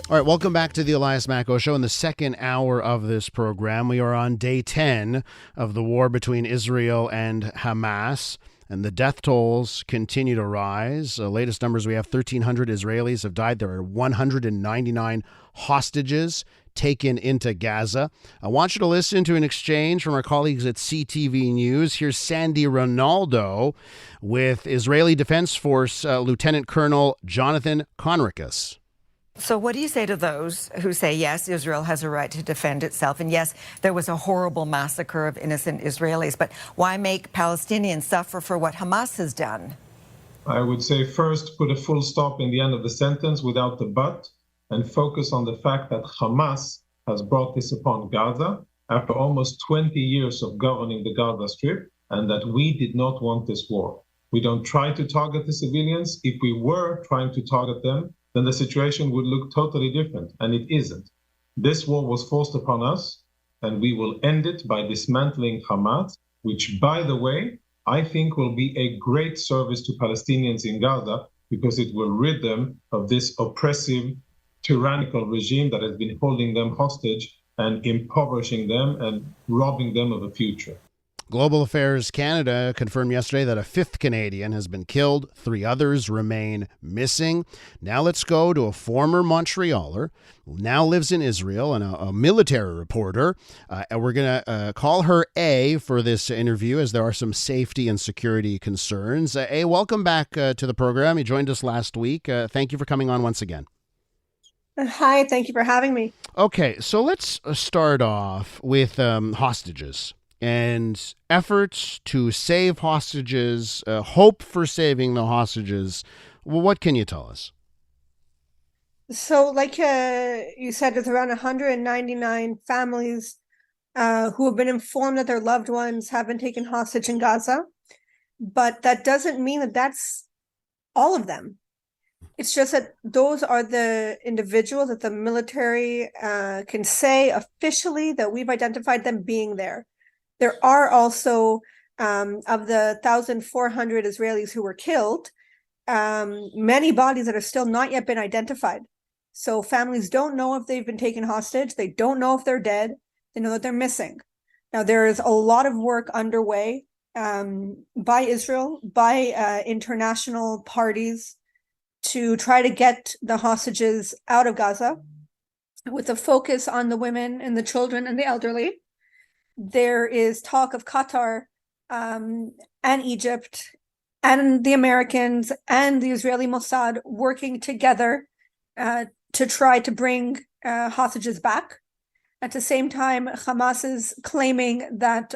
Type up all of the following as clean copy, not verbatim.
All right, welcome back to the Elias Macko Show. In the second hour of this program, we are on day 10 of the war between Israel and Hamas, and the death tolls continue to rise. Latest numbers, we have 1,300 Israelis have died. There are 199 hostages taken into Gaza. I want you to listen to an exchange from our colleagues at CTV News. Here's Sandy Ronaldo with Israeli Defense Force Lieutenant Colonel Jonathan Conricus. So what do you say to those who say, yes, Israel has a right to defend itself, and yes, there was a horrible massacre of innocent Israelis, but why make Palestinians suffer for what Hamas has done? I would say first put a full stop in the end of the sentence without the but, and focus on the fact that Hamas has brought this upon Gaza after almost 20 years of governing the Gaza Strip, and that we did not want this war. We don't try to target the civilians. If we were trying to target them, then the situation would look totally different, and it isn't. This war was forced upon us, and we will end it by dismantling Hamas, which, by the way, I think will be a great service to Palestinians in Gaza, because it will rid them of this oppressive, tyrannical regime that has been holding them hostage and impoverishing them and robbing them of a future. Global Affairs Canada confirmed yesterday that a fifth Canadian has been killed. 3 others remain missing. Now let's go to a former Montrealer who now lives in Israel and a military reporter. And we're going to call her A for this interview, as there are some safety and security concerns. A, welcome back to the program. You joined us last week. Thank you for coming on once again. Hi, thank you for having me. Okay, so let's start off with hostages and efforts to save hostages, hope for saving the hostages. Well, what can you tell us? So like you said, there's around 199 families who have been informed that their loved ones have been taken hostage in Gaza. But that doesn't mean that that's all of them. It's just that those are the individuals that the military can say officially that we've identified them being there. There are also, of the 1,400 Israelis who were killed, many bodies that are still not yet been identified. So families don't know if they've been taken hostage. They don't know if they're dead. They know that they're missing. Now, there is a lot of work underway by Israel, by international parties, to try to get the hostages out of Gaza, with a focus on the women and the children and the elderly. There is talk of Qatar and Egypt and the Americans and the Israeli Mossad working together to try to bring hostages back. At the same time, Hamas is claiming that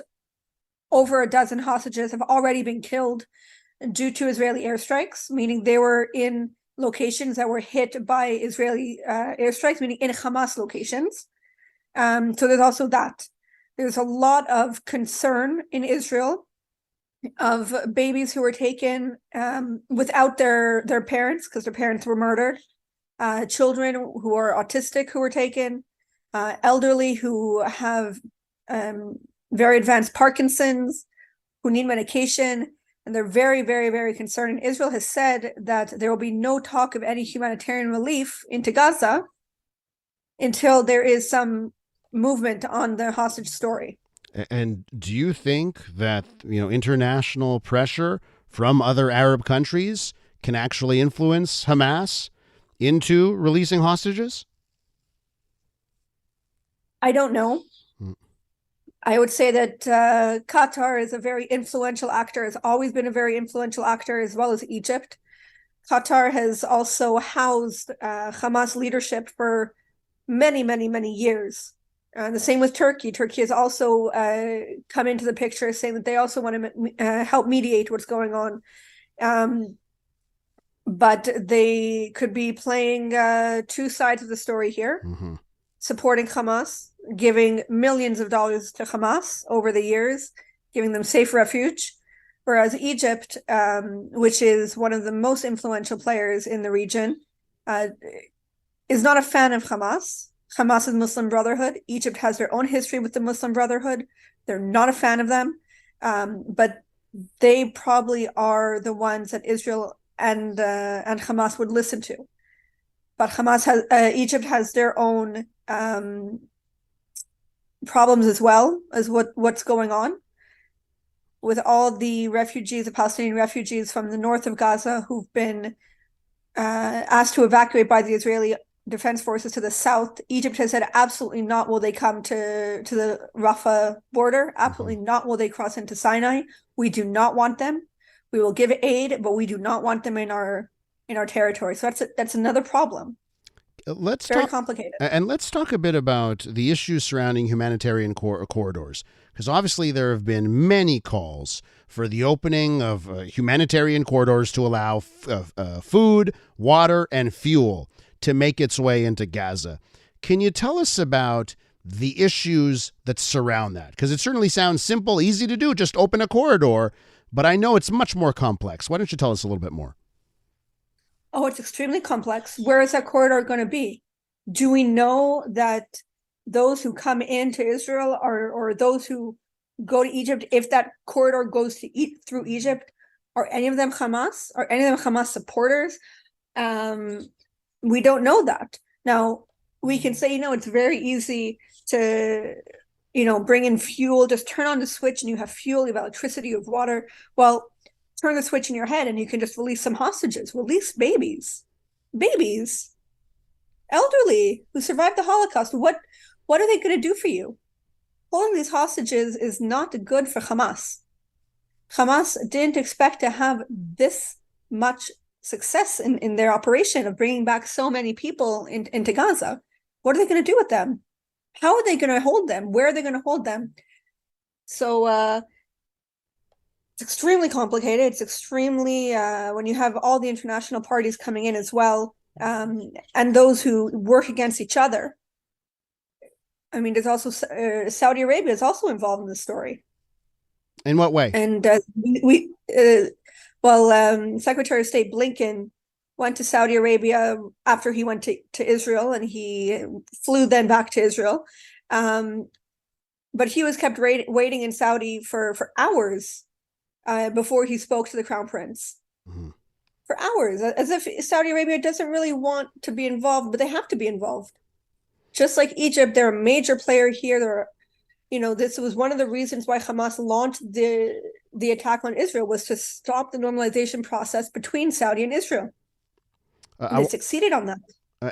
over a dozen hostages have already been killed due to Israeli airstrikes, meaning they were in locations that were hit by Israeli airstrikes, meaning in Hamas locations. So there's also that. There's a lot of concern in Israel of babies who were taken without their parents, because their parents were murdered, children who are autistic who were taken, elderly who have very advanced Parkinson's, who need medication, and they're very, very, very concerned. And Israel has said that there will be no talk of any humanitarian relief into Gaza until there is some movement on the hostage story. And do you think that, international pressure from other Arab countries can actually influence Hamas into releasing hostages? I don't know. I would say that Qatar is a very influential actor, has always been a very influential actor, as well as Egypt. Qatar has also housed Hamas leadership for many, many, many years. The same with Turkey. Turkey has also come into the picture, saying that they also want to help mediate what's going on. But they could be playing 2 sides of the story here, supporting Hamas, giving millions of dollars to Hamas over the years, giving them safe refuge. Whereas Egypt, which is one of the most influential players in the region, is not a fan of Hamas. Hamas is Muslim Brotherhood. Egypt has their own history with the Muslim Brotherhood. They're not a fan of them. But they probably are the ones that Israel and Hamas would listen to. but Egypt has their own problems as well as what's going on with all the refugees, the Palestinian refugees from the north of Gaza who've been asked to evacuate by the Israeli Defense Forces to the south. Egypt has said absolutely not will they come to the Rafah border. Absolutely not will they cross into Sinai. We do not want them. We will give aid, but we do not want them in our territory. So that's another problem. Very complicated. And let's talk a bit about the issues surrounding humanitarian corridors, because obviously there have been many calls for the opening of humanitarian corridors to allow food, water, and fuel to make its way into Gaza. Can you tell us about the issues that surround that? Because it certainly sounds simple, easy to do, just open a corridor, but I know it's much more complex. Why don't you tell us a little bit more? Oh, it's extremely complex. Where is that corridor going to be? Do we know that those who come into Israel or those who go to Egypt, if that corridor goes through Egypt, are any of them Hamas? Are any of them Hamas supporters? We don't know that. Now, we can say, it's very easy to, bring in fuel, just turn on the switch and you have fuel, you have electricity, you have water. Well, turn the switch in your head and you can just release some hostages, release babies, elderly who survived the Holocaust. What are they going to do for you? Holding these hostages is not good for Hamas. Hamas didn't expect to have this much success in their operation of bringing back so many people into Gaza. What are they going to do with them? How are they going to hold them? Where are they going to hold them? So it's extremely complicated. It's extremely, when you have all the international parties coming in as well, and those who work against each other. I mean, there's also Saudi Arabia is also involved in the story. In what way? And Secretary of State Blinken went to Saudi Arabia after he went to Israel, and he flew then back to Israel. But he was kept waiting in Saudi for hours before he spoke to the Crown Prince. Mm-hmm. For hours, as if Saudi Arabia doesn't really want to be involved, but they have to be involved. Just like Egypt, they're a major player here. This was one of the reasons why Hamas launched the attack on Israel, was to stop the normalization process between Saudi and Israel. They succeeded on that.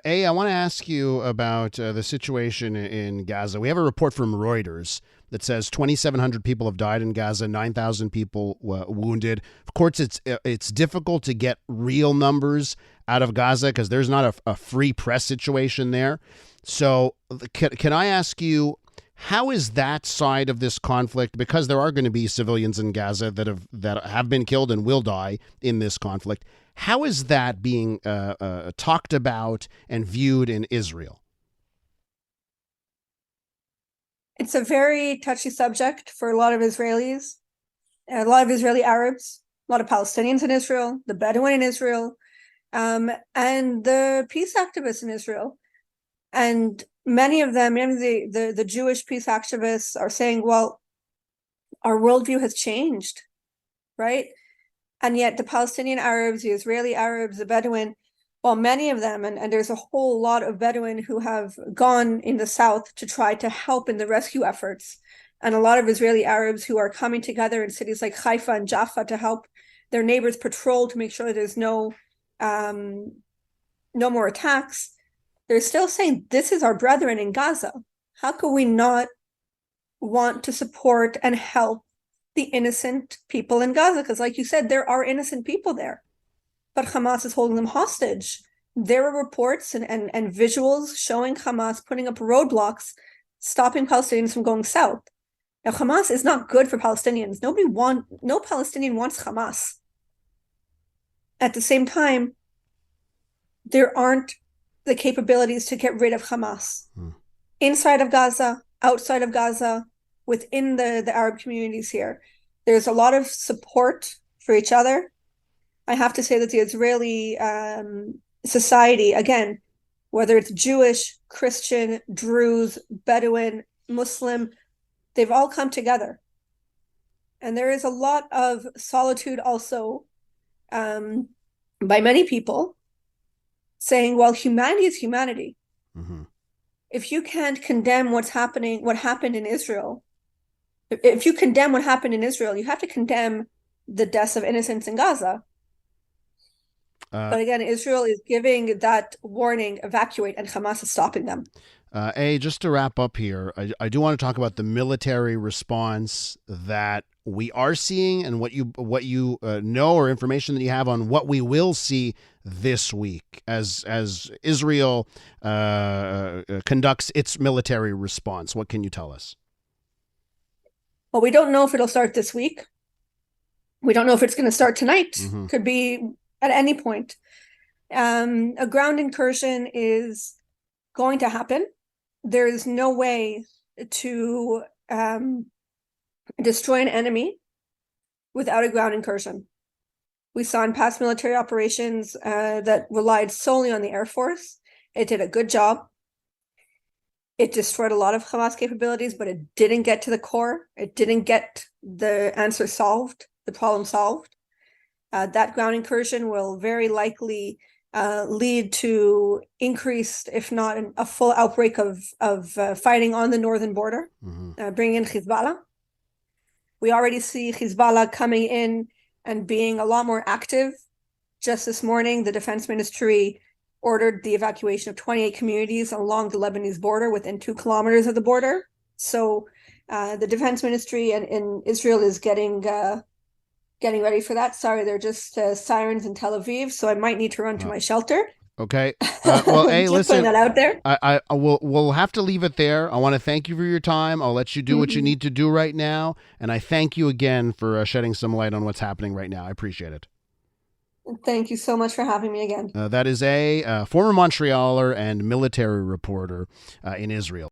I want to ask you about the situation in Gaza. We have a report from Reuters that says 2,700 people have died in Gaza, 9,000 people wounded. Of course, it's difficult to get real numbers out of Gaza because there's not a free press situation there. So can I ask you, how is that side of this conflict, because there are going to be civilians in Gaza that have been killed and will die in this conflict, how is that being talked about and viewed in Israel? It's a very touchy subject for a lot of Israelis, a lot of Israeli Arabs, a lot of Palestinians in Israel, the Bedouin in Israel, and the peace activists in Israel. And many of them, the Jewish peace activists, are saying, well, our worldview has changed, right? And yet the Palestinian Arabs, the Israeli Arabs, the Bedouin, well, many of them, and there's a whole lot of Bedouin who have gone in the south to try to help in the rescue efforts. And a lot of Israeli Arabs who are coming together in cities like Haifa and Jaffa to help their neighbors patrol to make sure there's no more attacks. They're still saying, this is our brethren in Gaza. How could we not want to support and help the innocent people in Gaza? Because like you said, there are innocent people there, but Hamas is holding them hostage. There are reports and visuals showing Hamas putting up roadblocks, stopping Palestinians from going south. Now, Hamas is not good for Palestinians. No Palestinian wants Hamas. At the same time, there aren't the capabilities to get rid of Hamas inside of Gaza, outside of Gaza, within the Arab communities here. There's a lot of support for each other. I have to say that the Israeli society, again, whether it's Jewish, Christian, Druze, Bedouin, Muslim, they've all come together. And there is a lot of solitude also by many people saying, well, humanity is humanity. Mm-hmm. If you can't condemn what happened in Israel, if you condemn what happened in Israel, you have to condemn the deaths of innocents in Gaza. But again, Israel is giving that warning, evacuate, and Hamas is stopping them. Just to wrap up here, I do want to talk about the military response that we are seeing and what you know, or information that you have on what we will see this week as Israel conducts its military response. What can you tell us? Well, we don't know if it'll start this week. We don't know if it's going to start tonight. Mm-hmm. Could be at any point. A ground incursion is going to happen. There is no way to destroy an enemy without a ground incursion. We saw in past military operations that relied solely on the Air Force. It did a good job. It destroyed a lot of Hamas capabilities, but it didn't get to the core. It didn't get the answer solved, the problem solved. That ground incursion will very likely lead to increased, if not a full outbreak of fighting on the northern border, bringing in Hezbollah. We already see Hezbollah coming in and being a lot more active. Just this morning, the Defense Ministry ordered the evacuation of 28 communities along the Lebanese border within 2 kilometers of the border. So the Defense Ministry in Israel is getting ready for that. Sorry, they're just sirens in Tel Aviv, so I might need to run to my shelter. Okay. Well, hey, listen. Putting that out there. We'll have to leave it there. I want to thank you for your time. I'll let you do what you need to do right now, and I thank you again for shedding some light on what's happening right now. I appreciate it. Thank you so much for having me again. That is a former Montrealer and military reporter in Israel.